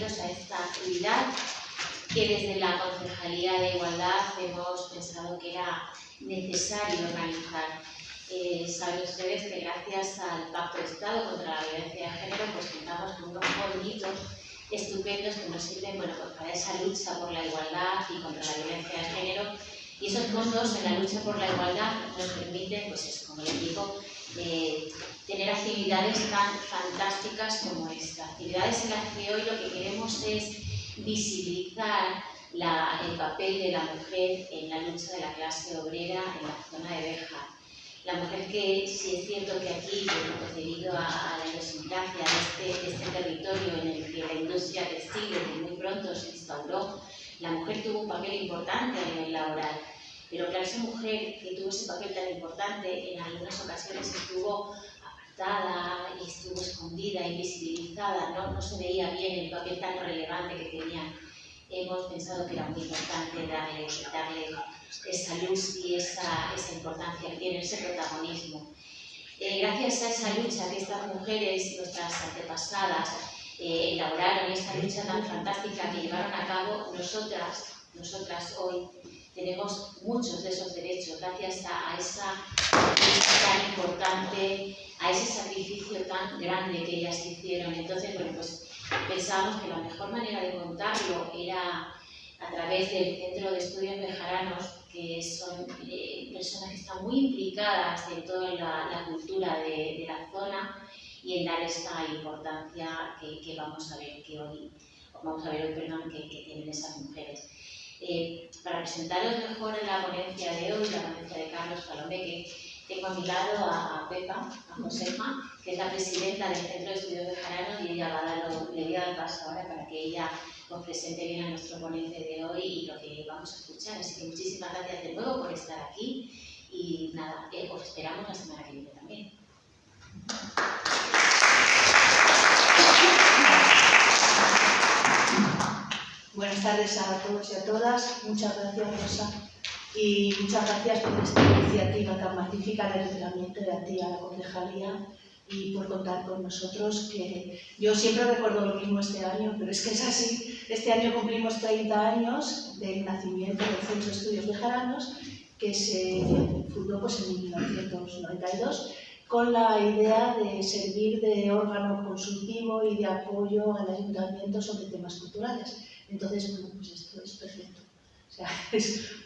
bienvenidos a esta actividad que desde la Concejalía de Igualdad hemos pensado que era necesario organizar. Saben ustedes que gracias al Pacto de Estado contra la Violencia de Género pues contamos con unos fonditos estupendos que nos sirven pues para esa lucha por la igualdad y contra la violencia de género. Y esos fondos en la lucha por la igualdad nos permiten, pues eso, como les digo, tener actividades tan fantásticas como esta. Actividades en las que hoy lo que queremos es visibilizar el papel de la mujer en la lucha de la clase obrera en la zona de Béjar. La mujer que, sí es cierto que aquí, pues debido a la idiosincrasia de este territorio en el que la industria textil desde muy pronto se instauró, la mujer tuvo un papel importante a nivel laboral. Pero claro, esa mujer que tuvo ese papel tan importante, en algunas ocasiones estuvo apartada, estuvo escondida, invisibilizada, no se veía bien el papel tan relevante que tenía. Hemos pensado que era muy importante darle esa luz y esa importancia que tiene, ese protagonismo. Gracias a esa lucha que estas mujeres, nuestras antepasadas, elaboraron, esa lucha tan fantástica que llevaron a cabo, nosotras hoy tenemos muchos de esos derechos, gracias a esa lucha tan importante, a ese sacrificio tan grande que ellas hicieron. Entonces, bueno, pues pensábamos que la mejor manera de contarlo era a través del Centro de Estudios Bejaranos, que son personas que están muy implicadas en toda la cultura de la zona y en dar esta importancia que vamos a ver hoy, que tienen esas mujeres. Para presentaros mejor en la ponencia de hoy, la ponencia de Carlos Palomeque, tengo a mi lado a Pepa, a Josefa, que es la presidenta del Centro de Estudios Bejaranos, y ella le voy a dar paso ahora para que ella os presente bien a nuestro ponente de hoy y lo que vamos a escuchar. Así que muchísimas gracias de nuevo por estar aquí y nada, os esperamos la semana que viene también. Buenas tardes a todos y a todas. Muchas gracias, Rosa, y muchas gracias por esta iniciativa tan magnífica de ayuntamiento de a ti, a la concejalía, y por contar con nosotros, que yo siempre recuerdo lo mismo este año, pero es que es así. Este año cumplimos 30 años del nacimiento del Centro de Estudios Bejaranos, que se fundó pues, en 1992, con la idea de servir de órgano consultivo y de apoyo al ayuntamiento sobre temas culturales. Entonces, bueno, pues esto es perfecto. O sea,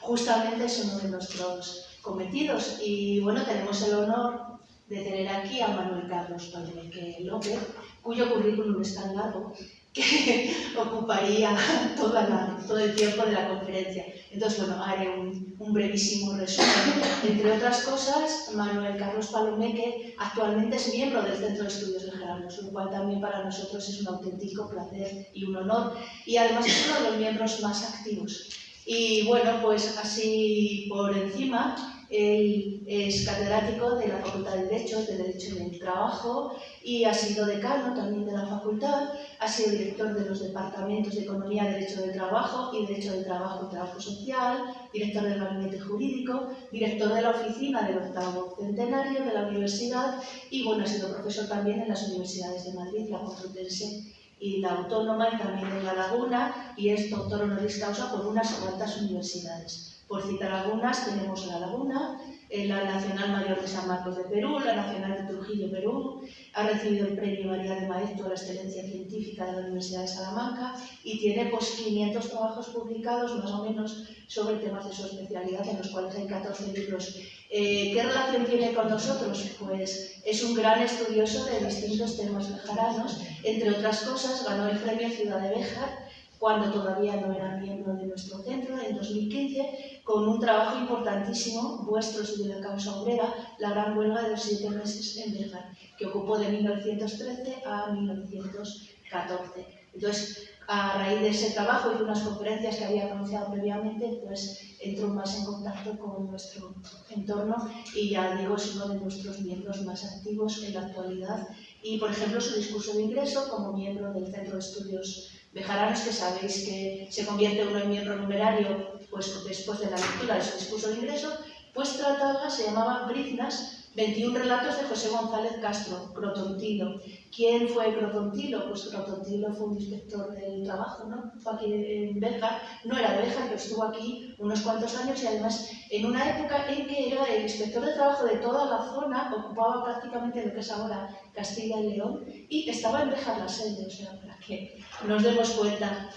justamente es uno de nuestros cometidos. Y bueno, tenemos el honor de tener aquí a Manuel Carlos Palomeque López, cuyo currículum es tan largo que ocuparía todo el tiempo de la conferencia. Entonces, bueno, haré un brevísimo resumen. Entre otras cosas, Manuel Carlos Palomeque actualmente es miembro del Centro de Estudios Bejaranos, lo cual también para nosotros es un auténtico placer y un honor. Y además es uno de los miembros más activos. Y bueno, pues así por encima, él es catedrático de la Facultad de Derecho del Trabajo, y ha sido decano también de la facultad, ha sido director de los departamentos de Economía, Derecho del Trabajo y Derecho del Trabajo y Trabajo Social, director del Gabinete Jurídico, director de la Oficina del 8º Centenario de la Universidad, y bueno, ha sido profesor también en las universidades de Madrid, la Complutense y la Autónoma, y también en La Laguna, y es doctor honoris causa por unas cuantas universidades. Por citar algunas, tenemos La Laguna, la Nacional Mayor de San Marcos de Perú, la Nacional de Trujillo, Perú, ha recibido el Premio María de Maeztu a la Excelencia Científica de la Universidad de Salamanca y tiene pues 500 trabajos publicados más o menos sobre temas de su especialidad, en los cuales hay 14 libros. ¿Qué relación tiene con nosotros? Pues es un gran estudioso de distintos temas bejaranos. Entre otras cosas, ganó el Premio Ciudad de Béjar cuando todavía no era miembro de nuestro centro, en 2015, con un trabajo importantísimo, vuestro sobre la causa obrera, la gran huelga de los 7 meses en Béjar, que ocupó de 1913 a 1914. Entonces, a raíz de ese trabajo y de unas conferencias que había anunciado previamente, pues entró más en contacto con nuestro entorno y ya digo, es uno de nuestros miembros más activos en la actualidad. Y, por ejemplo, su discurso de ingreso como miembro del Centro de Estudios Bejaranos, que sabéis que se convierte uno en miembro numerario pues, después de la lectura de su discurso de ingreso, pues se llamaba Briznas, 21 relatos de José González Castro, Crotontilo. ¿Quién fue Crotontilo? Pues Crotontilo fue un inspector del trabajo, ¿no? Fue aquí en Béjar, no era de Béjar, pero estuvo aquí unos cuantos años y además en una época en que era el inspector de trabajo de toda la zona, ocupaba prácticamente lo que es ahora Castilla y León y estaba en Béjar la sede, o sea, para que nos demos cuenta.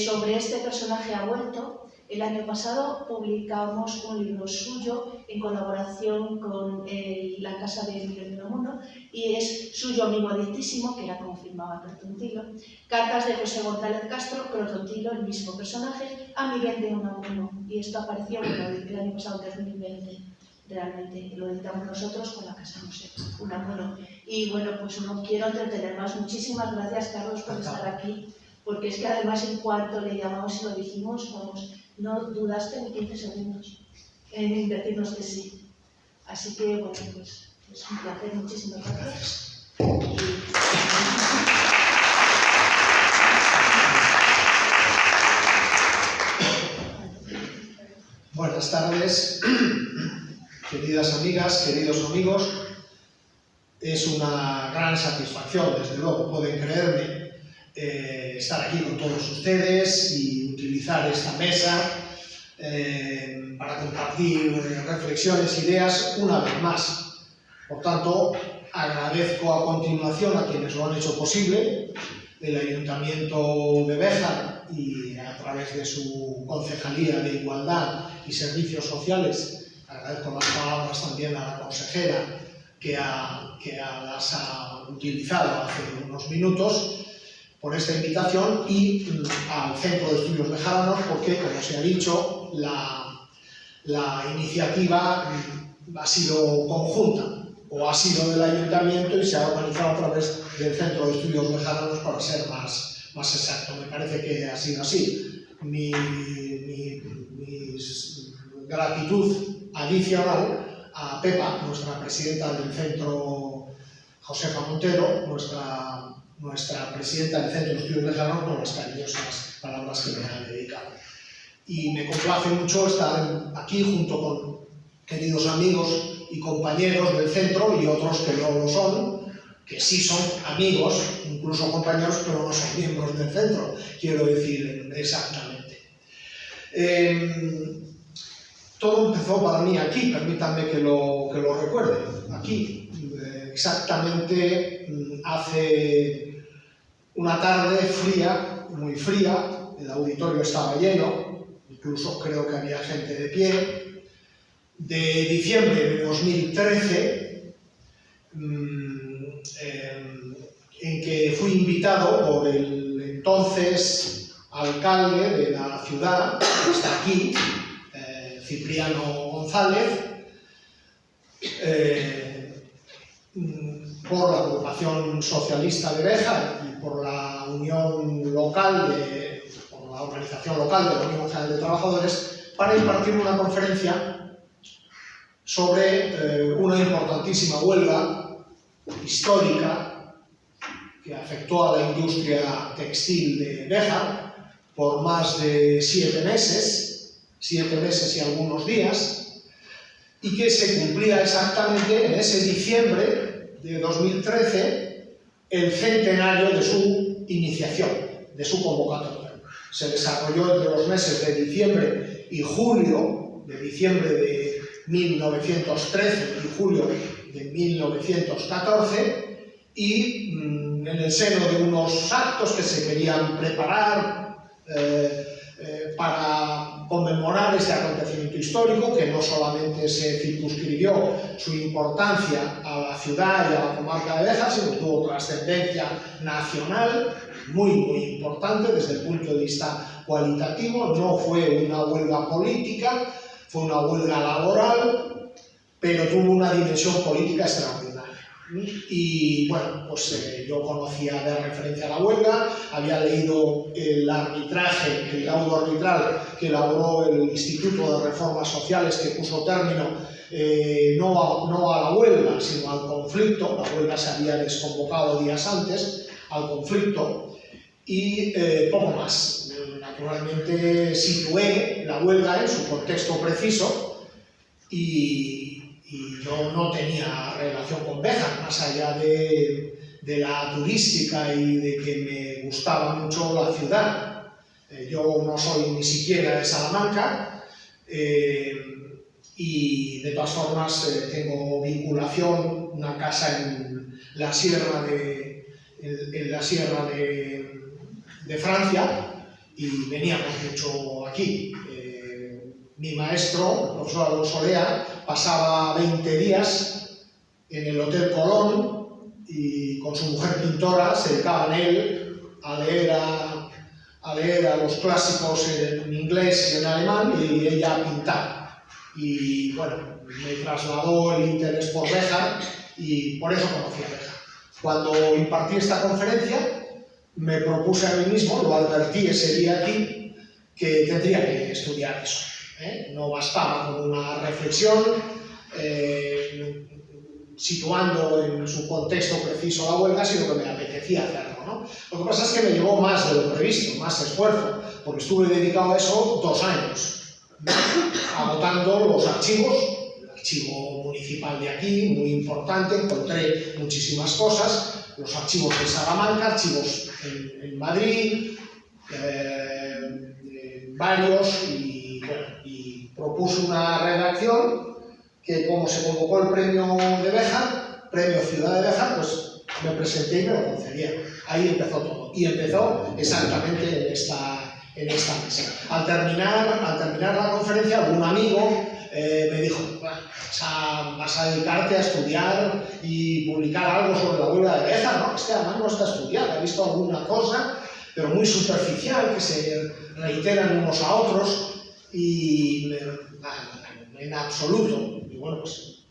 Sobre este personaje ha vuelto. El año pasado publicamos un libro suyo en colaboración con la Casa de Emilio de Unamuno y es suyo amigo adictísimo, que era como firmaba Crotontilo. Cartas de José González Castro, Crotontilo, el mismo personaje, a Miguel de Unamuno. Y esto apareció el año pasado, en 2020. Realmente lo editamos nosotros con la Casa Museo Unamuno. Y bueno, pues no quiero entretener más. Muchísimas gracias, Carlos, por estar aquí, porque es que además en cuanto le llamamos y lo dijimos, vamos, no dudaste ni 15 segundos en decirnos que sí. Así que, bueno, pues es un placer. Muchísimas gracias. Buenas tardes, queridas amigas, queridos amigos. Es una gran satisfacción, desde luego, pueden creerme, estar aquí con todos ustedes y utilizar esta mesa para compartir reflexiones, ideas, una vez más. Por tanto, agradezco a continuación a quienes lo han hecho posible, el Ayuntamiento de Béjar y a través de su Concejalía de Igualdad y Servicios Sociales. Agradezco las palabras también a la consejera que las ha utilizado hace unos minutos por esta invitación y al Centro de Estudios Bejaranos porque, como se ha dicho, la iniciativa ha sido conjunta o ha sido del Ayuntamiento y se ha organizado a través del Centro de Estudios Bejaranos para ser más exacto. Me parece que ha sido así. Mi gratitud adicional a Pepa, nuestra presidenta del centro, Josefa Montero, nuestra presidenta del Centro de Estudios Bejaranos, por las cariñosas palabras que me han dedicado. Y me complace mucho estar aquí junto con queridos amigos y compañeros del centro y otros que no lo son, que sí son amigos, incluso compañeros, pero no son miembros del centro, quiero decir exactamente. Todo empezó para mí aquí, permítanme que lo recuerde, aquí, exactamente hace una tarde fría, muy fría, el auditorio estaba lleno, incluso creo que había gente de pie, de diciembre de 2013, en que fui invitado por el entonces alcalde de la ciudad, que está aquí, Cipriano González, por la agrupación socialista de Béjar y por la unión local, por la organización local de la Unión General de Trabajadores, para impartir una conferencia sobre una importantísima huelga histórica que afectó a la industria textil de Béjar por más de 7 meses y algunos días, y que se cumplía exactamente en ese diciembre de 2013 el centenario de su iniciación, de su convocatoria. Se desarrolló entre los meses de diciembre y julio, de diciembre de 1913 y julio de 1914, y en el seno de unos actos que se querían preparar para conmemorar este acontecimiento histórico, que no solamente se circunscribió su importancia a la ciudad y a la comarca de Béjar, sino que tuvo trascendencia nacional muy importante desde el punto de vista cualitativo. No fue una huelga política, fue una huelga laboral, pero tuvo una dimensión política extraordinaria. Y bueno, pues yo conocía de referencia a la huelga, había leído el arbitraje, el laudo arbitral que elaboró el Instituto de Reformas Sociales, que puso término no a la huelga, sino al conflicto. La huelga se había desconvocado días antes, al conflicto, y poco más. Naturalmente situé la huelga en su contexto preciso y y yo no tenía relación con Béjar, más allá de la turística y de que me gustaba mucho la ciudad. Yo no soy ni siquiera de Salamanca, y de todas formas tengo vinculación, una casa en la sierra de Francia, y veníamos mucho aquí. Mi maestro, el profesor Alonso Lea, pasaba 20 días en el Hotel Colón y con su mujer pintora se dedicaba en él a leer los clásicos en inglés y en alemán, y ella a pintar. Y bueno, me trasladó el interés por Béjar y por eso conocí a Béjar. Cuando impartí esta conferencia, me propuse a mí mismo, lo advertí ese día aquí, que tendría que estudiar eso. No bastaba con una reflexión, situando en su contexto preciso la huelga, sino que me apetecía hacerlo, ¿no? Lo que pasa es que me llevó más de lo previsto, más esfuerzo, porque estuve dedicado a eso 2 años, agotando los archivos, el archivo municipal de aquí, muy importante, encontré muchísimas cosas, los archivos de Salamanca, archivos en Madrid, varios, y propuse una redacción que, como se convocó el premio de Béjar, premio Ciudad de Béjar, pues me presenté y me lo concedieron. Ahí empezó todo, y empezó exactamente en esta mesa. Al terminar la conferencia, algún amigo me dijo: vas a dedicarte a estudiar y publicar algo sobre la huelga de Béjar, ¿no? Es que además no está estudiado, he visto alguna cosa, pero muy superficial, que se reiteran unos a otros, y en absoluto. Y bueno, pues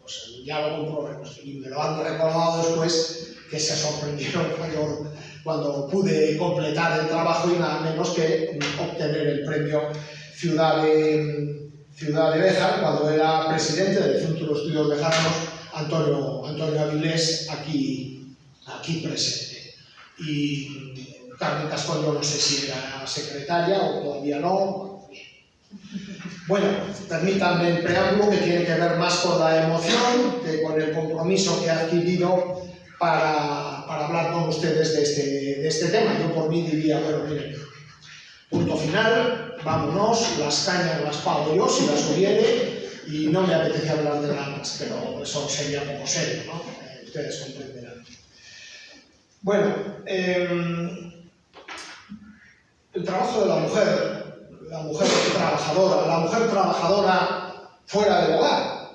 ya lo comprobé, y me lo han recordado después, que se sorprendieron cuando pude completar el trabajo y nada menos que obtener el premio Ciudad de Béjar, cuando era presidente del Centro de Estudios Béjaranos, Antonio Avilés, aquí presente. Y Carmen Cascoño, no sé si era secretaria o todavía no. Bueno, permítanme el preámbulo, que tiene que ver más con la emoción que con el compromiso que he adquirido para hablar con ustedes de este tema. Yo por mí diría, bueno, miren, punto final, vámonos, las cañas las pago yo si las hubiere, y no me apetece hablar de nada más, pero eso sería poco serio, ¿no? Ustedes comprenderán. Bueno, el trabajo de la mujer trabajadora fuera del hogar,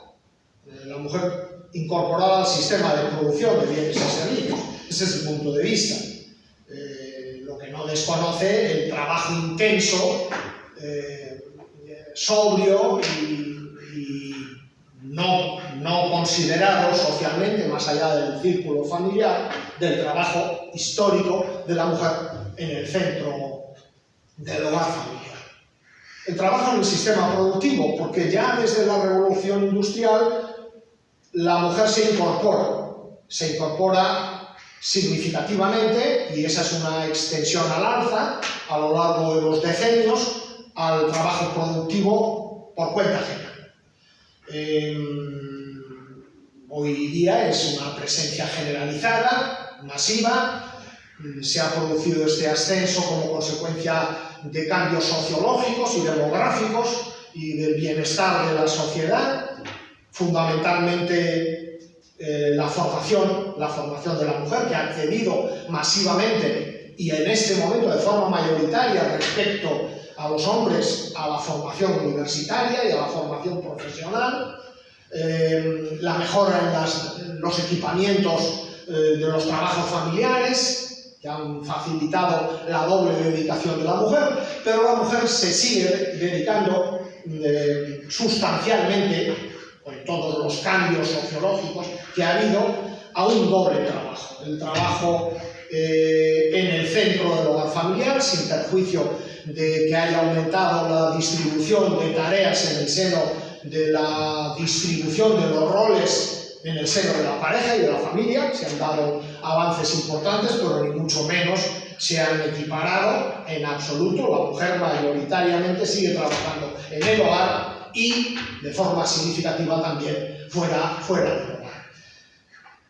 la mujer incorporada al sistema de producción de bienes y servicios. Ese es el punto de vista. Lo que no desconoce el trabajo intenso, sobrio y no considerado socialmente, más allá del círculo familiar, del trabajo histórico de la mujer en el centro del hogar familiar. El trabajo en el sistema productivo, porque ya desde la revolución industrial la mujer se incorpora significativamente, y esa es una extensión al alza a lo largo de los decenios, al trabajo productivo por cuenta ajena. Hoy día es una presencia generalizada, masiva. Se ha producido este ascenso como consecuencia de cambios sociológicos y demográficos y del bienestar de la sociedad, fundamentalmente la formación de la mujer, que ha accedido masivamente y en este momento de forma mayoritaria respecto a los hombres a la formación universitaria y a la formación profesional, la mejora en los equipamientos de los trabajos familiares, que han facilitado la doble dedicación de la mujer, pero la mujer se sigue dedicando sustancialmente, con todos los cambios sociológicos que ha habido, a un doble trabajo. El trabajo en el centro del hogar familiar, sin perjuicio de que haya aumentado la distribución de tareas en el seno de la distribución de los roles en el seno de la pareja y de la familia. Se han dado avances importantes, pero ni mucho menos se han equiparado en absoluto. La mujer mayoritariamente sigue trabajando en el hogar y, de forma significativa también, fuera del hogar.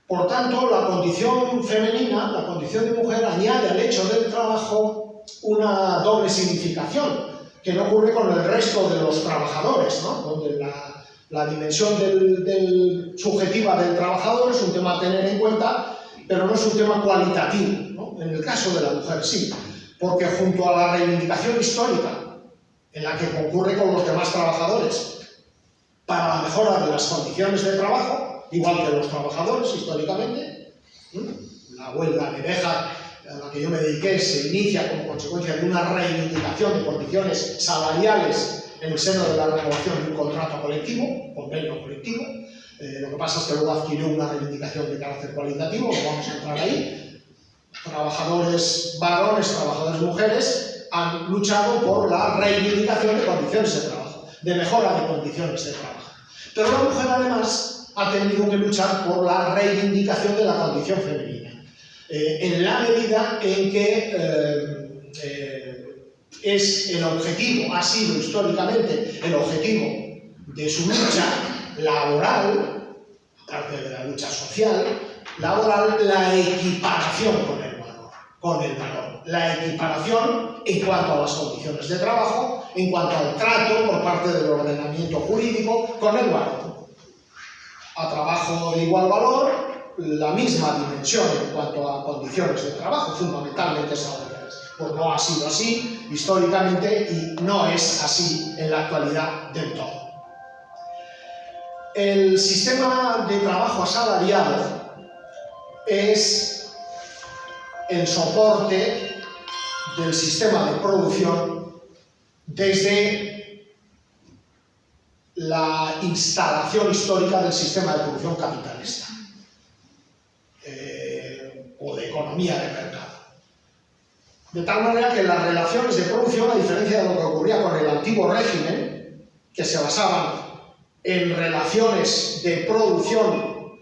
Por tanto, la condición femenina, la condición de mujer, añade al hecho del trabajo una doble significación, que no ocurre con el resto de los trabajadores, ¿no? Donde la dimensión subjetiva del trabajador es un tema a tener en cuenta, pero no es un tema cualitativo, ¿no? En el caso de la mujer sí, porque junto a la reivindicación histórica, en la que concurre con los demás trabajadores para la mejora de las condiciones de trabajo, igual que los trabajadores históricamente, la huelga de Béjar a la que yo me dediqué se inicia como consecuencia de una reivindicación de condiciones salariales en el seno de la renovación de un contrato colectivo, convenio colectivo. Lo que pasa es que luego adquirió una reivindicación de carácter cualitativo, no vamos a entrar ahí. Trabajadores varones, trabajadores mujeres han luchado por la reivindicación de condiciones de trabajo, de mejora de condiciones de trabajo. Pero la mujer además ha tenido que luchar por la reivindicación de la condición femenina. En la medida en que es el objetivo, ha sido históricamente el objetivo de su lucha laboral, aparte de la lucha social, laboral, la equiparación con el valor, la equiparación en cuanto a las condiciones de trabajo, en cuanto al trato por parte del ordenamiento jurídico con el valor. A trabajo de igual valor, la misma dimensión en cuanto a condiciones de trabajo, fundamentalmente salariales. Pues no ha sido así históricamente y no es así en la actualidad del todo. El sistema de trabajo asalariado es el soporte del sistema de producción desde la instalación histórica del sistema de producción capitalista o de economía de mercado. De tal manera que las relaciones de producción, a diferencia de lo que ocurría con el antiguo régimen, que se basaban en relaciones de producción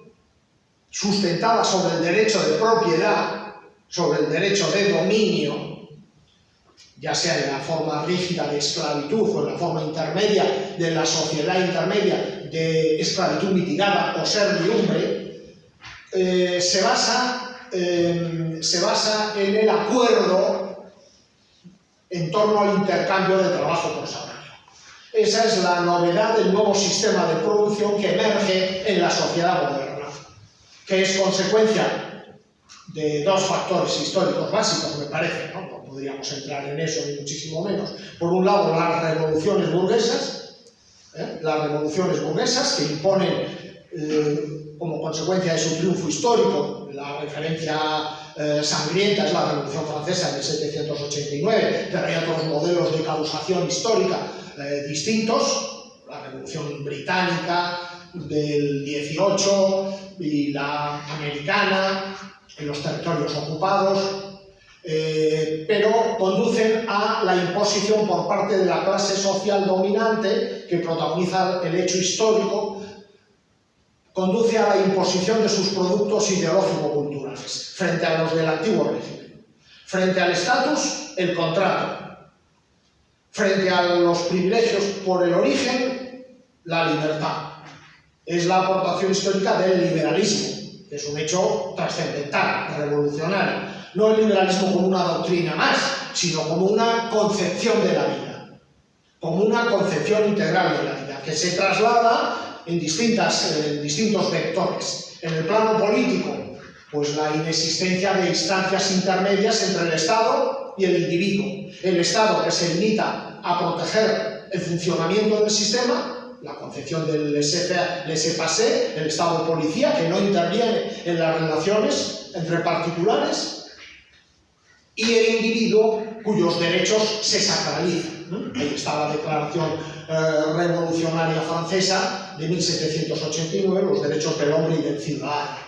sustentadas sobre el derecho de propiedad, sobre el derecho de dominio, ya sea en la forma rígida de esclavitud o en la forma intermedia de la sociedad intermedia de esclavitud mitigada o servidumbre, se basa en el acuerdo en torno al intercambio de trabajo por salario. Esa es la novedad del nuevo sistema de producción que emerge en la sociedad moderna, que es consecuencia de dos factores históricos básicos, me parece, ¿no? No podríamos entrar en eso ni muchísimo menos. Por un lado, las revoluciones burguesas que imponen como consecuencia de su triunfo histórico, la referencia sangrienta es la Revolución Francesa de 1789, pero hay otros modelos de causación histórica distintos, la Revolución Británica del 18 y la americana en los territorios ocupados, pero conducen a la imposición por parte de la clase social dominante que protagoniza el hecho histórico, conduce a la imposición de sus productos ideológico-culturales frente a los del antiguo régimen. Frente al estatus, el contrato. Frente a los privilegios por el origen, la libertad. Es la aportación histórica del liberalismo, que es un hecho trascendental, revolucionario. No el liberalismo como una doctrina más, sino como una concepción de la vida, como una concepción integral de la vida, que se traslada en distintos vectores. En el plano político, pues la inexistencia de instancias intermedias entre el Estado y el individuo. El Estado que se limita a proteger el funcionamiento del sistema, la concepción del laissez-passer, el Estado de policía, que no interviene en las relaciones entre particulares, y el individuo cuyos derechos se sacralizan. Ahí está la Declaración Revolucionaria Francesa de 1789, los derechos del hombre y del ciudadano.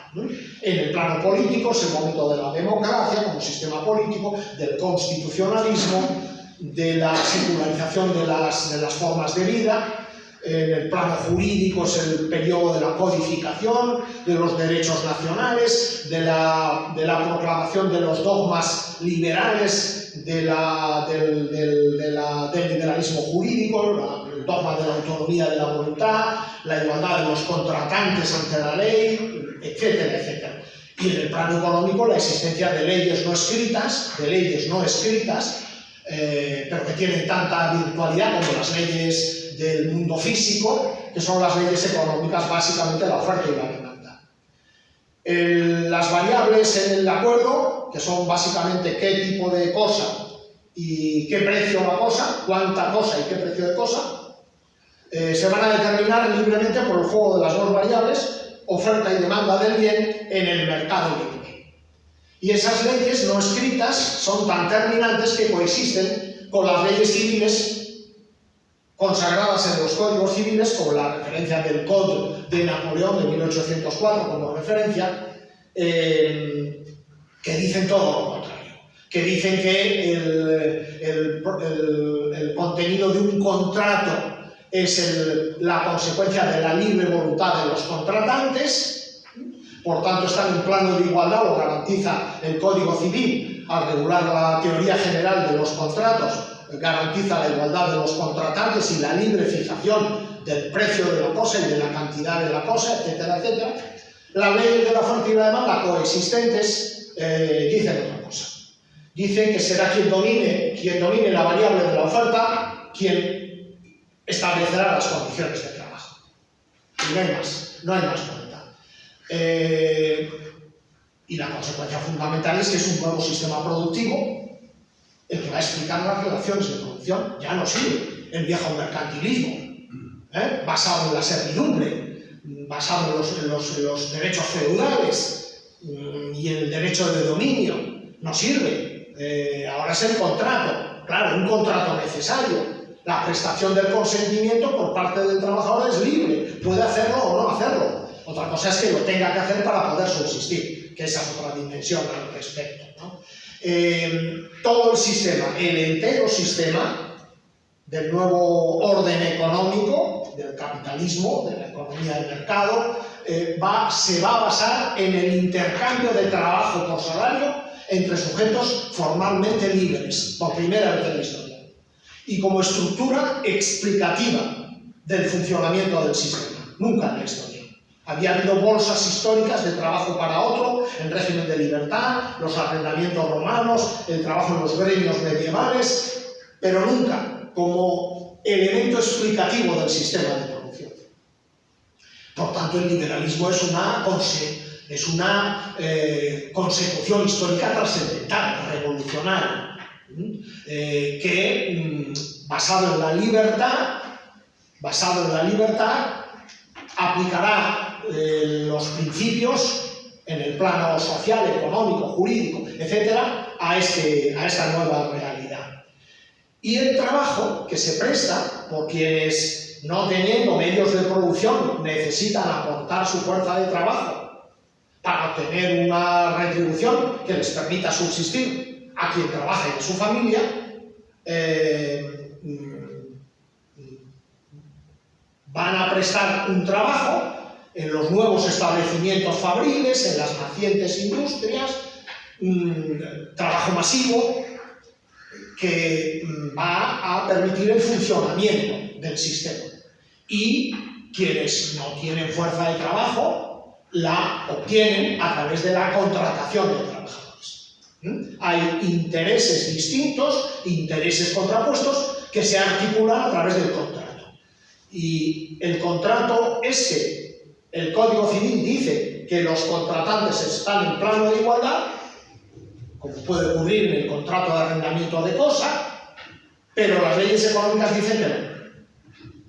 En el plano político es el momento de la democracia como sistema político, del constitucionalismo, de la secularización de las formas de vida, En el plano jurídico es el periodo de la codificación de los derechos nacionales, de la proclamación de los dogmas liberales del liberalismo jurídico, el dogma de la autonomía de la voluntad, la igualdad de los contratantes ante la ley, etcétera, etcétera. Y en el plano económico la existencia de leyes no escritas, pero que tienen tanta virtualidad como las leyes del mundo físico, que son las leyes económicas, básicamente la oferta y la demanda. Las variables en el acuerdo, que son básicamente qué tipo de cosa y qué precio la cosa, cuánta cosa y qué precio de cosa, se van a determinar libremente por el juego de las dos variables, oferta y demanda del bien en el mercado libre. Y esas leyes no escritas son tan terminantes que coexisten con las leyes civiles consagradas en los códigos civiles, como la referencia del Código de Napoleón de 1804 como referencia, que dicen todo lo contrario, que dicen que el contenido de un contrato es la consecuencia de la libre voluntad de los contratantes. Por tanto, están en plano de igualdad, lo garantiza el Código Civil al regular la teoría general de los contratos, garantiza la igualdad de los contratantes y la libre fijación del precio de la cosa y de la cantidad de la cosa, etcétera, etcétera. Las leyes de la oferta y la demanda coexistentes dicen otra cosa. Dicen que será quien domine la variable de la oferta quien establecerá las condiciones de trabajo. Y no hay más cuenta. Y la consecuencia fundamental es que es un nuevo sistema productivo el que va a explicar las relaciones de producción. Ya no sirve el viejo mercantilismo, basado en la servidumbre, basado en los derechos feudales y en el derecho de dominio. No sirve. Ahora es el contrato, claro, un contrato necesario. La prestación del consentimiento por parte del trabajador es libre, puede hacerlo o no hacerlo. Otra cosa es que lo tenga que hacer para poder subsistir, que esa es otra dimensión al respecto, ¿no? Todo el sistema, el entero sistema del nuevo orden económico, del capitalismo, de la economía de mercado, se va a basar en el intercambio de trabajo por salario entre sujetos formalmente libres, por primera vez en la historia, y como estructura explicativa del funcionamiento del sistema. Nunca en la historia. Había habido bolsas históricas de trabajo para otro, en régimen de libertad, los arrendamientos romanos, el trabajo en los gremios medievales, pero nunca como elemento explicativo del sistema de producción. Por tanto, el liberalismo es una consecución histórica trascendental, revolucionaria, que, basado en la libertad, aplicará los principios en el plano social, económico, jurídico, etcétera, a esta nueva realidad. Y el trabajo que se presta por quienes, no teniendo medios de producción, necesitan aportar su fuerza de trabajo para obtener una retribución que les permita subsistir a quien trabaja en su familia, van a prestar un trabajo en los nuevos establecimientos fabriles, en las nacientes industrias, trabajo masivo que va a permitir el funcionamiento del sistema. Y quienes no tienen fuerza de trabajo la obtienen a través de la contratación de trabajadores. Hay intereses distintos, intereses contrapuestos que se articulan a través del contrato. Y el contrato es que el Código Civil dice que los contratantes están en plano de igualdad, como puede ocurrir en el contrato de arrendamiento de cosa, pero las leyes económicas dicen que no.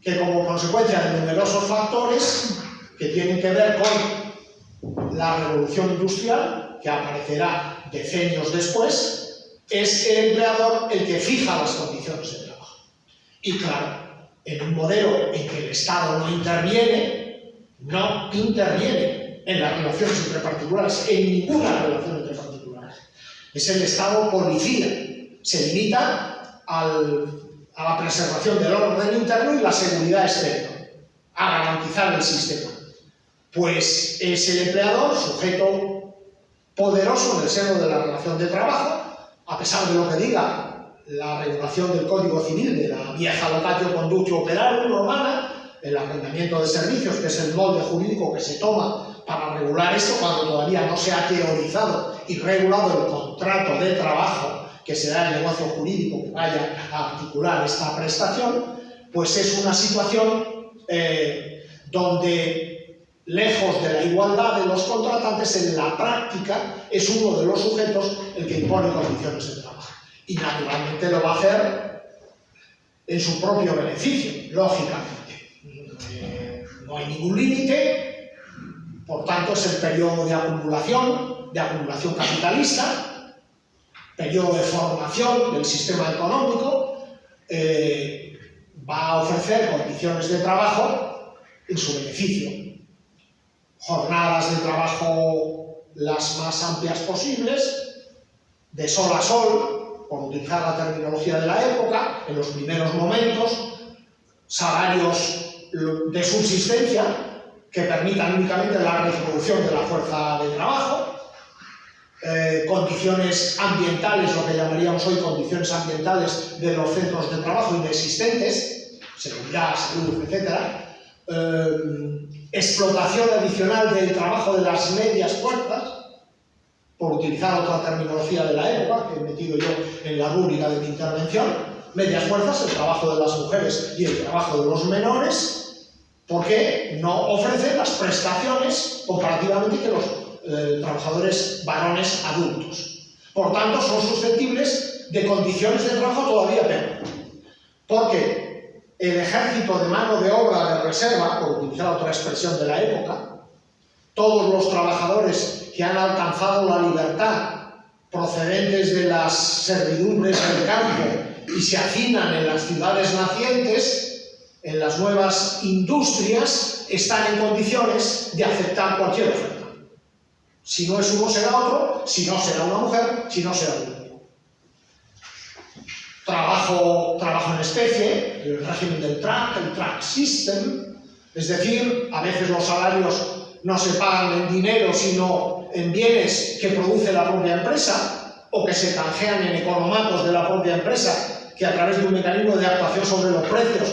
Que como consecuencia de numerosos factores que tienen que ver con la revolución industrial, que aparecerá decenios después, es el empleador el que fija las condiciones de trabajo. Y claro, en un modelo en que el Estado no interviene en las relaciones entre particulares, en ninguna relación entre particulares. Es el Estado policía, se limita a la preservación del orden interno y la seguridad exterior. a garantizar el sistema? Pues es el empleador, sujeto poderoso en el seno de la relación de trabajo, a pesar de lo que diga la regulación del Código Civil de la vieja locatio conductio operarum romana, el arrendamiento de servicios, que es el molde jurídico que se toma para regular esto, cuando todavía no se ha teorizado y regulado el contrato de trabajo, que será el negocio jurídico que vaya a articular esta prestación, pues es una situación donde, lejos de la igualdad de los contratantes, en la práctica es uno de los sujetos el que impone condiciones de trabajo. Y naturalmente lo va a hacer en su propio beneficio, lógicamente. No hay ningún límite, por tanto es el periodo de acumulación capitalista, periodo de formación del sistema económico, va a ofrecer condiciones de trabajo en su beneficio. Jornadas de trabajo las más amplias posibles, de sol a sol, por utilizar la terminología de la época, en los primeros momentos, salarios de subsistencia que permitan únicamente la reproducción de la fuerza de trabajo, condiciones ambientales, lo que llamaríamos hoy condiciones ambientales de los centros de trabajo inexistentes, seguridad, salud, etc. Explotación adicional del trabajo de las medias fuerzas, por utilizar otra terminología de la época que he metido yo en la rúbrica de mi intervención. Medias fuerzas, el trabajo de las mujeres y el trabajo de los menores, porque no ofrecen las prestaciones comparativamente que los trabajadores varones adultos. Por tanto, son susceptibles de condiciones de trabajo todavía peor, porque el ejército de mano de obra de reserva, por utilizar otra expresión de la época, todos los trabajadores que han alcanzado la libertad procedentes de las servidumbres del campo y se hacinan en las ciudades nacientes, en las nuevas industrias, están en condiciones de aceptar cualquier oferta. Si no es uno, será otro, si no, será una mujer, si no, será un hombre. Trabajo en especie, el régimen del track, el track system, es decir, a veces los salarios no se pagan en dinero, sino en bienes que produce la propia empresa, o que se canjean en economatos de la propia empresa, que a través de un mecanismo de actuación sobre los precios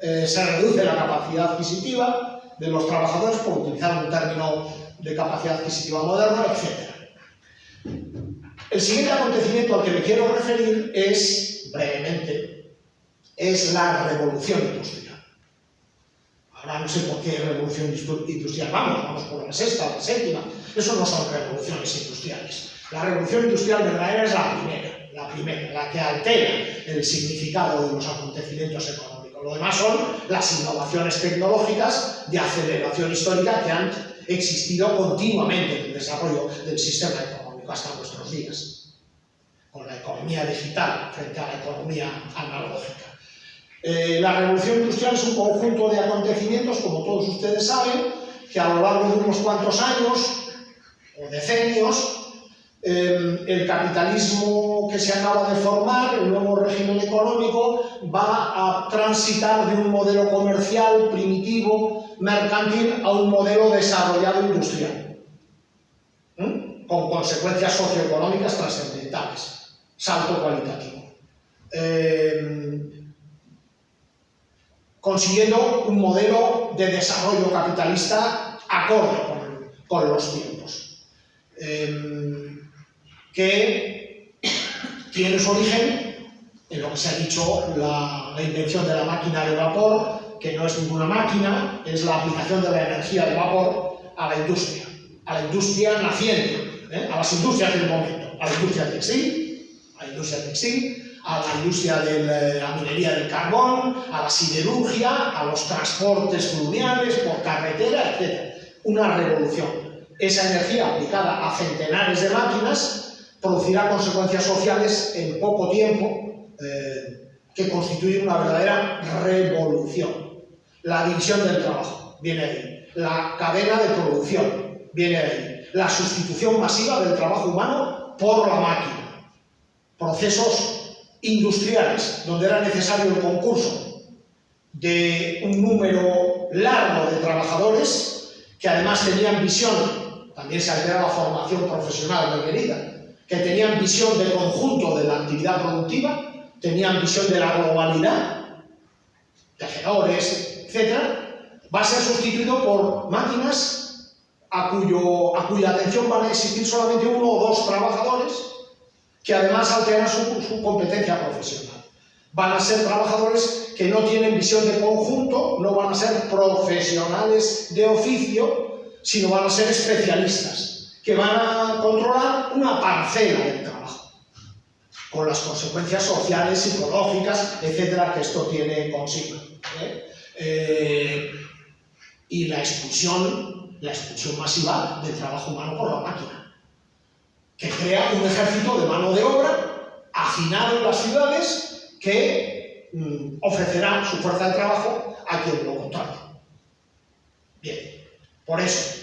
se reduce la capacidad adquisitiva de los trabajadores, por utilizar un término de capacidad adquisitiva moderna, etc. El siguiente acontecimiento al que me quiero referir es, brevemente, es la revolución industrial. Ahora no sé por qué revolución industrial vamos por la sexta o la séptima. Eso no son revoluciones industriales. La revolución industrial verdadera es la primera, la que altera el significado de los acontecimientos económicos. Lo demás son las innovaciones tecnológicas de aceleración histórica que han existido continuamente en el desarrollo del sistema económico hasta nuestros días, con la economía digital frente a la economía analógica. La revolución industrial es un conjunto de acontecimientos, como todos ustedes saben, que a lo largo de unos cuantos años o decenios, el capitalismo que se acaba de formar, el nuevo régimen económico, va a transitar de un modelo comercial, primitivo, mercantil, a un modelo desarrollado industrial, con consecuencias socioeconómicas trascendentales, salto cualitativo. Consiguiendo un modelo de desarrollo capitalista acorde con los tiempos, que tiene su origen en lo que se ha dicho, la invención de la máquina de vapor, que no es ninguna máquina, es la aplicación de la energía de vapor a la industria naciente, a las industrias del momento, a la industria textil, a la industria de la minería del carbón, a la siderurgia, a los transportes fluviales por carretera, etc. Una revolución. Esa energía aplicada a centenares de máquinas producirá consecuencias sociales en poco tiempo que constituyen una verdadera revolución. La división del trabajo viene de ahí. La cadena de producción viene de ahí. La sustitución masiva del trabajo humano por la máquina. Procesos industriales, donde era necesario el concurso de un número largo de trabajadores que además tenían visión, también se altera la formación profesional requerida, que tenían visión de conjunto de la actividad productiva, tenían visión de la globalidad, tejedores, etc., va a ser sustituido por máquinas a cuya atención van a existir solamente uno o dos trabajadores que además alteran su competencia profesional. Van a ser trabajadores que no tienen visión de conjunto, no van a ser profesionales de oficio, sino van a ser especialistas, que van a controlar una parcela del trabajo, con las consecuencias sociales, psicológicas, etcétera, que esto tiene consigo. Y la expulsión masiva del trabajo humano por la máquina, que crea un ejército de mano de obra hacinado en las ciudades que ofrecerá su fuerza de trabajo a quien lo contrate. Bien, por eso,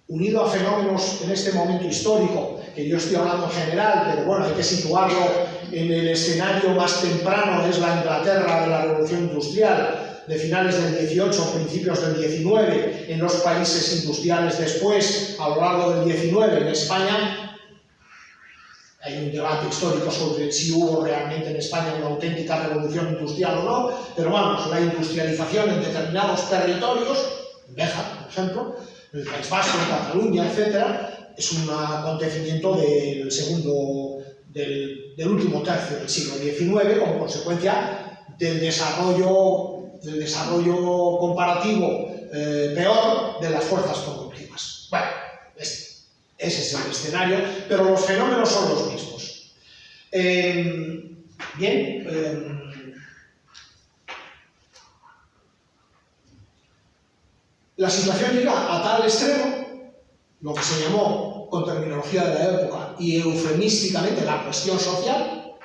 unido a fenómenos en este momento histórico, que yo estoy hablando en general, pero bueno, hay que situarlo en el escenario más temprano, es la Inglaterra de la Revolución Industrial, de finales del 18, principios del 19, en los países industriales después, a lo largo del 19, en España. Hay un debate histórico sobre si hubo realmente en España una auténtica revolución industrial o no, pero vamos, la industrialización en determinados territorios, en Béjar, por ejemplo, en el País Vasco, en Cataluña, etc., es un acontecimiento del último tercio del siglo XIX, como consecuencia del desarrollo comparativo peor de las fuerzas productivas. Bueno, ese es el escenario, pero los fenómenos son los mismos. La situación llega a tal extremo, lo que se llamó con terminología de la época y eufemísticamente la cuestión social,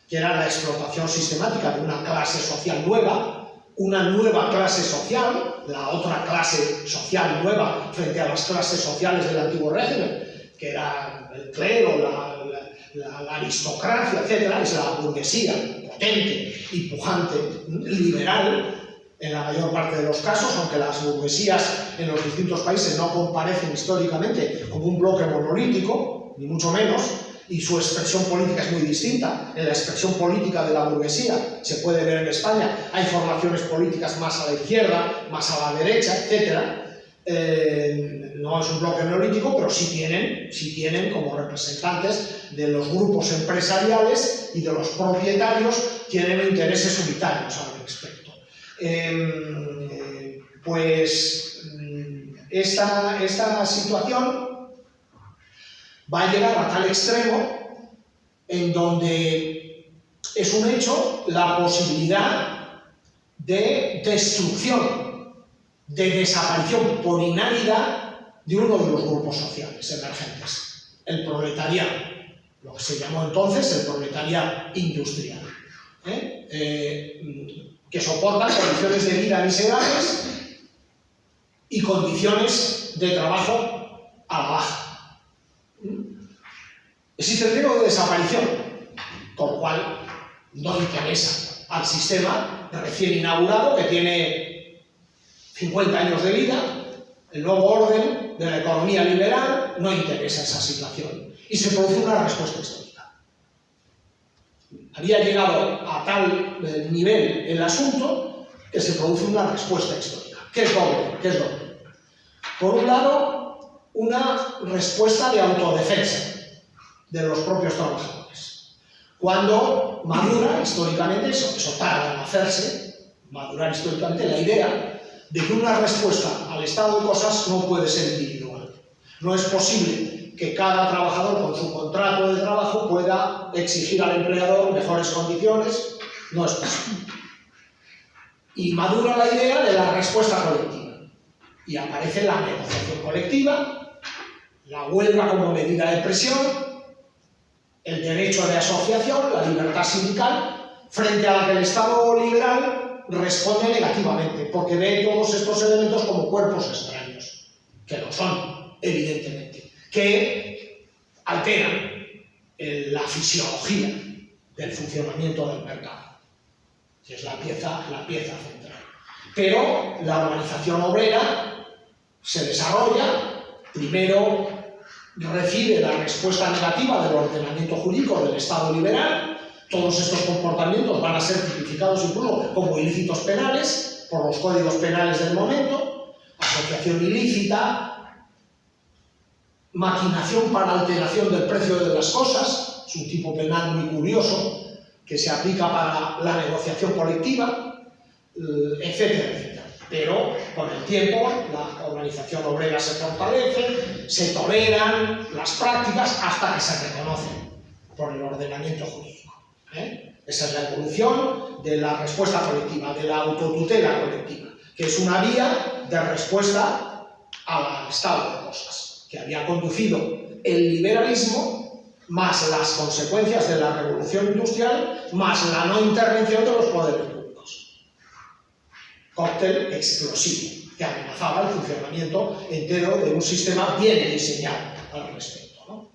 que era la explotación sistemática de una clase social nueva, una nueva clase social, la otra clase social nueva frente a las clases sociales del antiguo régimen, que era el clero, la aristocracia, etc., es la burguesía potente y pujante, liberal, en la mayor parte de los casos, aunque las burguesías en los distintos países no comparecen históricamente como un bloque monolítico, ni mucho menos, y su expresión política es muy distinta. En la expresión política de la burguesía se puede ver en España, hay formaciones políticas más a la izquierda, más a la derecha, etc. No es un bloque neolítico, pero sí tienen como representantes de los grupos empresariales y de los propietarios, tienen intereses unitarios al respecto. Esta situación va a llegar a tal extremo en donde es un hecho la posibilidad de destrucción, de desaparición por inanidad de uno de los grupos sociales emergentes, el proletariado, lo que se llamó entonces el proletariado industrial, que soportan condiciones de vida miserables y condiciones de trabajo a la baja. Existe el riesgo de desaparición, con lo cual no interesa al sistema recién inaugurado que tiene 50 años de vida, el nuevo orden de la economía liberal, no interesa esa situación y se produce una respuesta histórica. Había llegado a tal nivel el asunto que se produce una respuesta histórica. ¿Qué es doble? Por un lado, una respuesta de autodefensa de los propios trabajadores. Cuando madura históricamente, eso tarda en hacerse, madurar históricamente la idea de que una respuesta al estado de cosas no puede ser individual. No es posible que cada trabajador con su contrato de trabajo pueda exigir al empleador mejores condiciones, no es posible. Y madura la idea de la respuesta colectiva. Y aparece la negociación colectiva, la huelga como medida de presión, el derecho de asociación, la libertad sindical, frente a la que el Estado liberal responde negativamente, porque ve todos estos elementos como cuerpos extraños, que lo son, evidentemente, que alteran la fisiología del funcionamiento del mercado, que es la pieza central. Pero la organización obrera se desarrolla, primero recibe la respuesta negativa del ordenamiento jurídico del Estado liberal. Todos estos comportamientos van a ser tipificados incluso como ilícitos penales por los códigos penales del momento: asociación ilícita, maquinación para alteración del precio de las cosas, es un tipo penal muy curioso que se aplica para la negociación colectiva, etcétera, etcétera. Pero con el tiempo la organización obrera se fortalece, se toleran las prácticas hasta que se reconocen por el ordenamiento jurídico. Esa es la evolución de la respuesta colectiva, de la autotutela colectiva, que es una vía de respuesta al estado de cosas, que había conducido el liberalismo, más las consecuencias de la revolución industrial, más la no intervención de los poderes públicos. Cóctel explosivo que amenazaba el funcionamiento entero de un sistema bien diseñado al respecto, ¿no?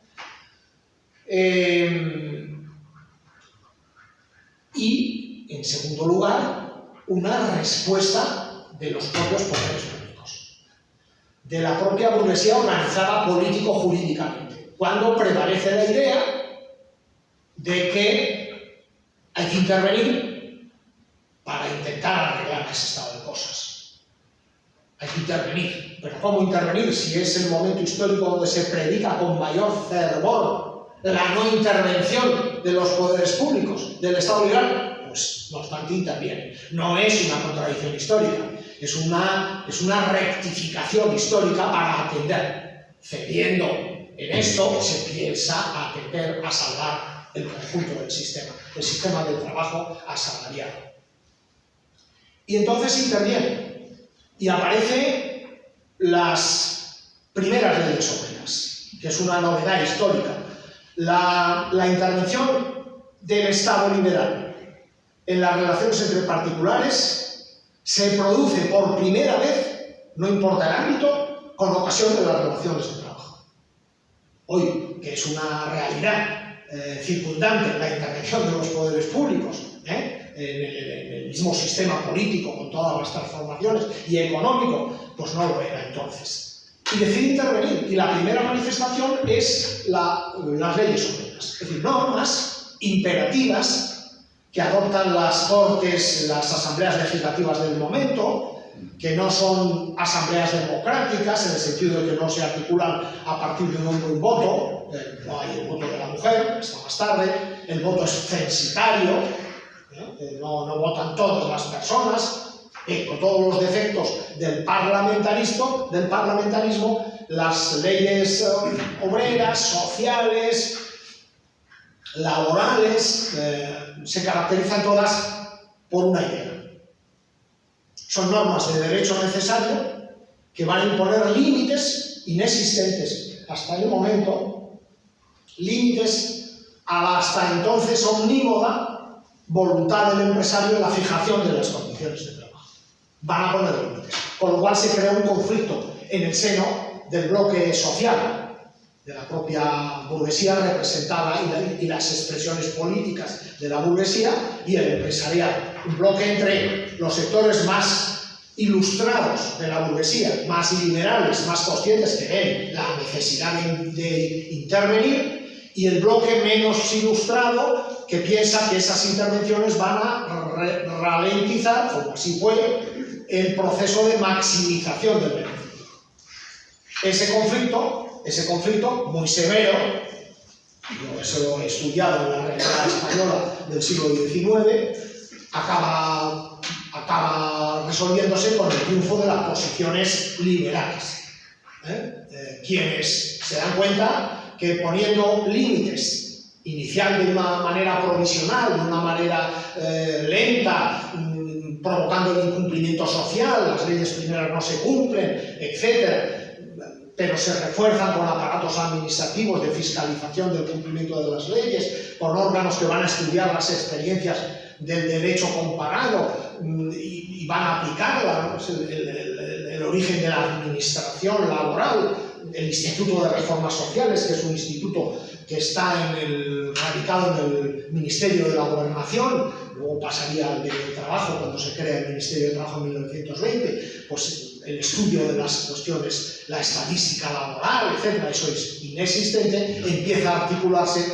Y, en segundo lugar, una respuesta de los propios poderes públicos, de la propia burguesía organizada político-jurídicamente, cuando prevalece la idea de que hay que intervenir para intentar arreglar ese estado de cosas. Hay que intervenir. ¿Pero cómo intervenir si es el momento histórico donde se predica con mayor fervor la no intervención de los poderes públicos, del Estado liberal? Pues no obstante interviene. No es una contradicción histórica, es una rectificación histórica para atender. Cediendo en esto se piensa atender a salvar el conjunto del sistema del trabajo asalariado. Y entonces interviene y aparecen las primeras leyes obreras, que es una novedad histórica. La intervención del Estado liberal en las relaciones entre particulares se produce por primera vez, no importa el ámbito, con ocasión de las relaciones de trabajo. Hoy, que es una realidad circundante la intervención de los poderes públicos en el mismo sistema político, con todas las transformaciones, y económico, pues no lo era entonces. Y decide intervenir, y la primera manifestación es las leyes obreras, es decir, normas imperativas que adoptan las cortes, las asambleas legislativas del momento, que no son asambleas democráticas, en el sentido de que no se articulan a partir de un voto, no hay el voto de la mujer, está más tarde, el voto es censitario, no votan todas las personas, con todos los defectos del parlamentarismo, las leyes obreras, sociales, laborales, se caracterizan todas por una idea. Son normas de derecho necesario que van a imponer límites inexistentes hasta el momento, límites a la hasta entonces omnímoda voluntad del empresario en la fijación de las condiciones de trabajo. Van a poner límites, con lo cual se crea un conflicto en el seno del bloque social, de la propia burguesía representada y las expresiones políticas de la burguesía y el empresariado. Un bloque entre los sectores más ilustrados de la burguesía, más liberales, más conscientes, que ven la necesidad de intervenir, y el bloque menos ilustrado, que piensa que esas intervenciones van a ralentizar, como así fue, el proceso de maximización del beneficio. Ese conflicto muy severo, yo eso lo he estudiado en la realidad española del siglo XIX, acaba resolviéndose con el triunfo de las posiciones liberales. Quienes se dan cuenta que poniendo límites, inicial de una manera provisional, de una manera lenta, provocando el incumplimiento social, las leyes primeras no se cumplen, etc., pero se refuerzan con aparatos administrativos de fiscalización del cumplimiento de las leyes, con órganos que van a estudiar las experiencias del derecho comparado y van a aplicarla, ¿no? El origen de la administración laboral el Instituto de Reformas Sociales, que es un instituto que está radicado en el Ministerio de la Gobernación, luego pasaría al de Trabajo cuando se crea el Ministerio de Trabajo en 1920, pues el estudio de las cuestiones, la estadística laboral, etcétera, eso es inexistente, empieza a articularse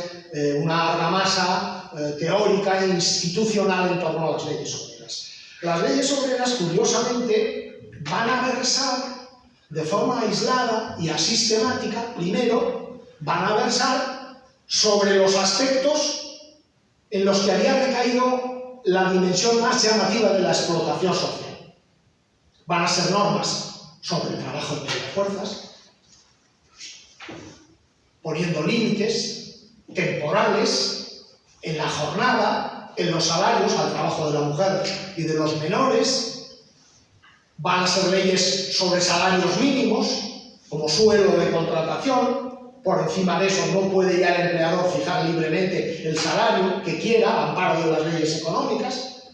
una argamasa teórica e institucional en torno a las leyes obreras. Las leyes obreras, curiosamente, van a versar de forma aislada y asistemática, primero, van a versar sobre los aspectos en los que había recaído la dimensión más llamativa de la explotación social. Van a ser normas sobre el trabajo de medias fuerzas, poniendo límites temporales en la jornada, en los salarios, al trabajo de la mujer y de los menores. Van a ser leyes sobre salarios mínimos, como suelo de contratación. Por encima de eso no puede ya el empleador fijar libremente el salario que quiera, al amparo de las leyes económicas.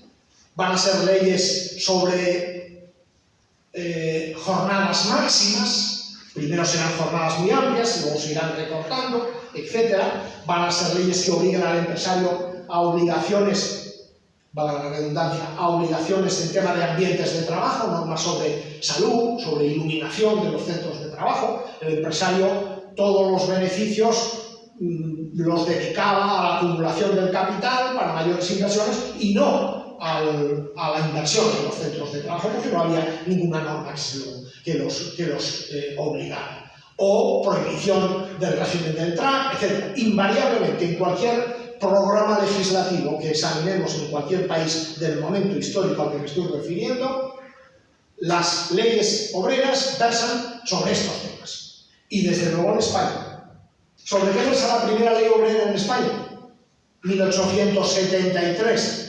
Van a ser leyes sobre jornadas máximas. Primero serán jornadas muy amplias, luego se irán recortando, etc. Van a ser leyes que obligan al empresario a obligaciones, valga la redundancia, a obligaciones en tema de ambientes de trabajo, normas sobre salud, sobre iluminación de los centros de trabajo. El empresario todos los beneficios los dedicaba a la acumulación del capital para mayores inversiones y no a la inversión en los centros de trabajo, porque no había ninguna norma que los obligara. O prohibición del régimen de entrada, etc. Invariablemente, en cualquier programa legislativo que examinemos en cualquier país del momento histórico al que me estoy refiriendo, las leyes obreras versan sobre estos temas. Y desde luego en España. ¿Sobre qué versa la primera ley obrera en España? 1873.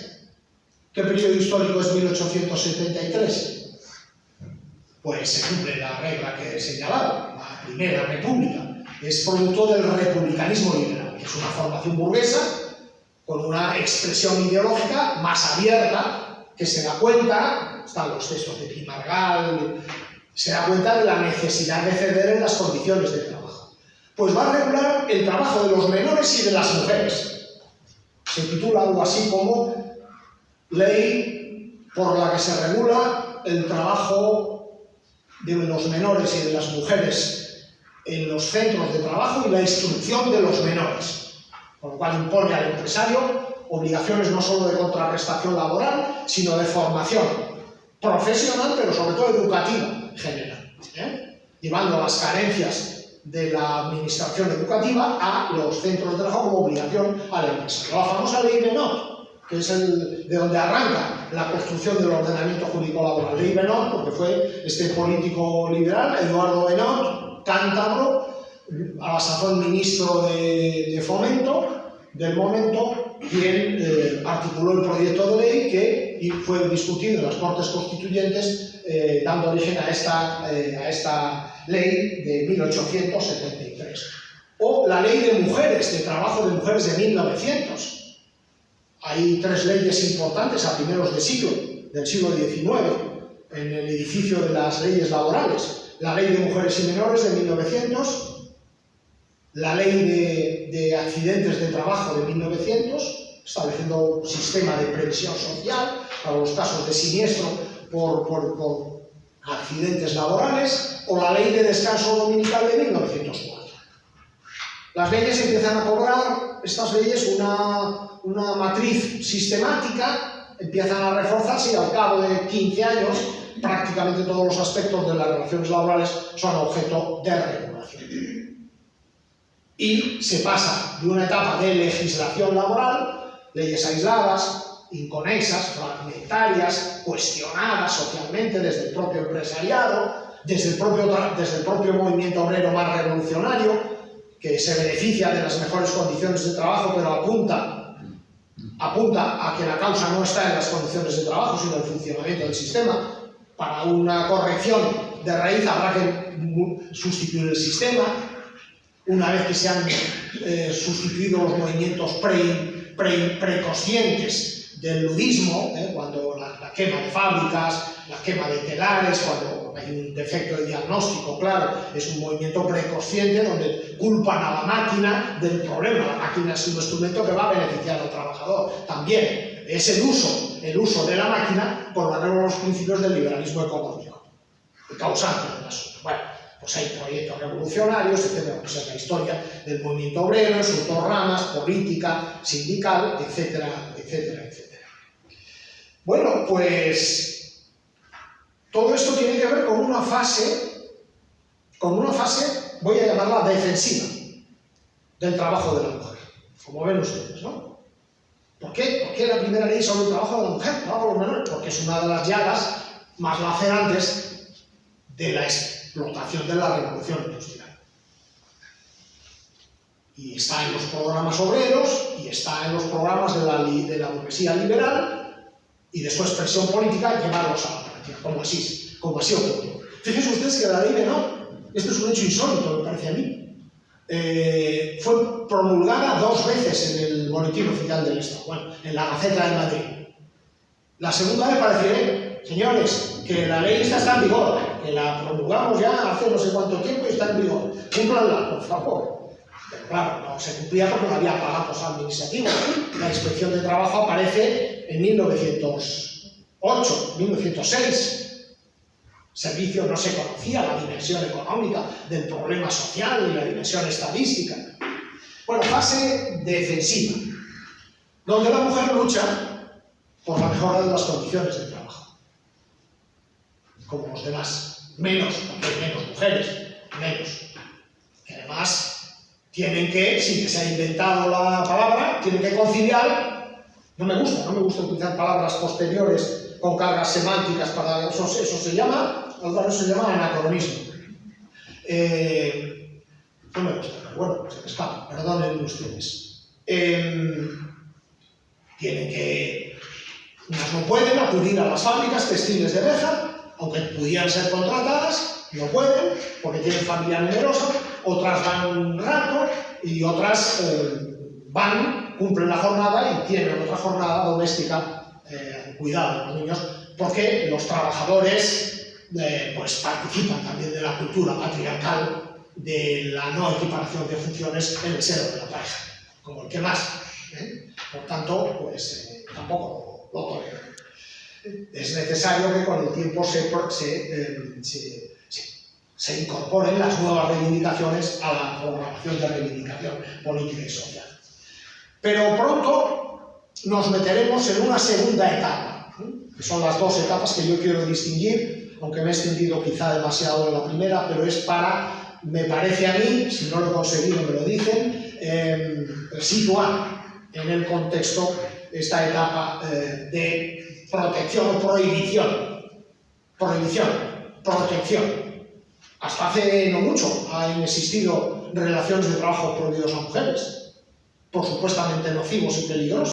¿Qué periodo histórico es 1873? Pues se cumple la regla que he señalado, la Primera República. Es producto del republicanismo liberal, que es una formación burguesa con una expresión ideológica más abierta, que se da cuenta, están los textos de Pimargal, se da cuenta de la necesidad de ceder en las condiciones de trabajo. Pues va a regular el trabajo de los menores y de las mujeres. Se titula algo así como Ley por la que se regula el trabajo de los menores y de las mujeres en los centros de trabajo y la instrucción de los menores, con lo cual impone al empresario obligaciones no solo de contraprestación laboral, sino de formación profesional, pero sobre todo educativa en general, llevando las carencias de la administración educativa a los centros de trabajo como obligación al empresario. La famosa ley Benot, que es de donde arranca la construcción del ordenamiento jurídico laboral. Ley Benot, porque fue este político liberal, Eduardo Benot, cántabro, a la sazón ministro de Fomento del momento, quien articuló el proyecto de ley que fue discutido en las Cortes Constituyentes, dando origen a esta ley de 1873. O la ley de mujeres, de trabajo de mujeres de 1900. Hay tres leyes importantes a primeros del siglo XIX, en el edificio de las leyes laborales. La ley de mujeres y menores de 1900, la ley de accidentes de trabajo de 1900, estableciendo un sistema de previsión social para los casos de siniestro por accidentes laborales, o la ley de descanso dominical de 1904. Las leyes empiezan a cobrar, estas leyes, una matriz sistemática, empiezan a reforzarse y al cabo de 15 años prácticamente todos los aspectos de las relaciones laborales son objeto de regulación. Y se pasa de una etapa de legislación laboral, leyes aisladas, inconexas, fragmentarias, cuestionadas socialmente desde el propio empresariado, desde el propio movimiento obrero más revolucionario, que se beneficia de las mejores condiciones de trabajo, pero apunta a que la causa no está en las condiciones de trabajo, sino en el funcionamiento del sistema. Para una corrección de raíz habrá que sustituir el sistema. Una vez que se han sustituido los movimientos preconscientes del ludismo, cuando la quema de fábricas, la quema de telares, cuando hay un defecto de diagnóstico, claro, es un movimiento preconsciente donde culpan a la máquina del problema. La máquina es un instrumento que va a beneficiar al trabajador. También es el uso de la máquina por manera de los principios del liberalismo económico, el causante del asunto. Bueno, pues hay proyectos revolucionarios, etcétera, pues es la historia del movimiento obrero en sus dos ramas, política, sindical, etcétera, etcétera, etcétera. Bueno, pues todo esto tiene que ver con una fase, voy a llamarla defensiva, del trabajo de la mujer, como ven ustedes, ¿no? ¿Por qué? ¿Por qué la primera ley sobre el trabajo de la mujer, trabajo de los menores? Porque es una de las llagas más lacerantes de la explotación de la revolución industrial. Y está en los programas obreros, y está en los programas de la burguesía liberal, y de su expresión política llevarlos a la práctica, como así ocurrió. Fíjense ustedes que la ley de no, esto es un hecho insólito, me parece a mí, fue promulgada 2 veces en el Boletín Oficial del Estado, bueno, en la Gaceta de Madrid. La segunda vez para decir, señores, que la ley esta está en vigor, que la promulgamos ya hace no sé cuánto tiempo y está en vigor, cúmplanla, por favor. Pero claro, no se cumplía porque no había aparatos administrativos. La Inspección de Trabajo aparece en 1908, 1906. Servicio no se conocía la dimensión económica del problema social y la dimensión estadística. Bueno, fase defensiva, donde la mujer lucha por la mejora de las condiciones de trabajo. Como los demás, menos, porque hay menos mujeres, menos. Que además tienen que, sin que se haya inventado la palabra, tienen que conciliar. No me gusta utilizar palabras posteriores con cargas semánticas para eso se llama anacronismo. No me gusta, pero bueno, se me escapa, perdonen ustedes. Tienen que, unas no pueden acudir a las fábricas textiles de Béjar, aunque pudieran ser contratadas, no pueden, porque tienen familia numerosa, otras van un rato y otras cumplen la jornada y tienen otra jornada doméstica, cuidado de los niños, porque los trabajadores pues participan también de la cultura patriarcal de la no equiparación de funciones en el seno de la pareja, como el que más. Por tanto, pues tampoco lo toleran. Es necesario que con el tiempo se incorporen las nuevas reivindicaciones a la programación de reivindicación política y social. Pero pronto nos meteremos en una segunda etapa, que son las 2 etapas que yo quiero distinguir, aunque me he extendido quizá demasiado en la primera, pero es para, me parece a mí, si no lo he conseguido me lo dicen, situar en el contexto esta etapa de protección o prohibición. Protección. Hasta hace no mucho han existido relaciones de trabajo prohibidos a mujeres, por supuestamente nocivos y peligrosos.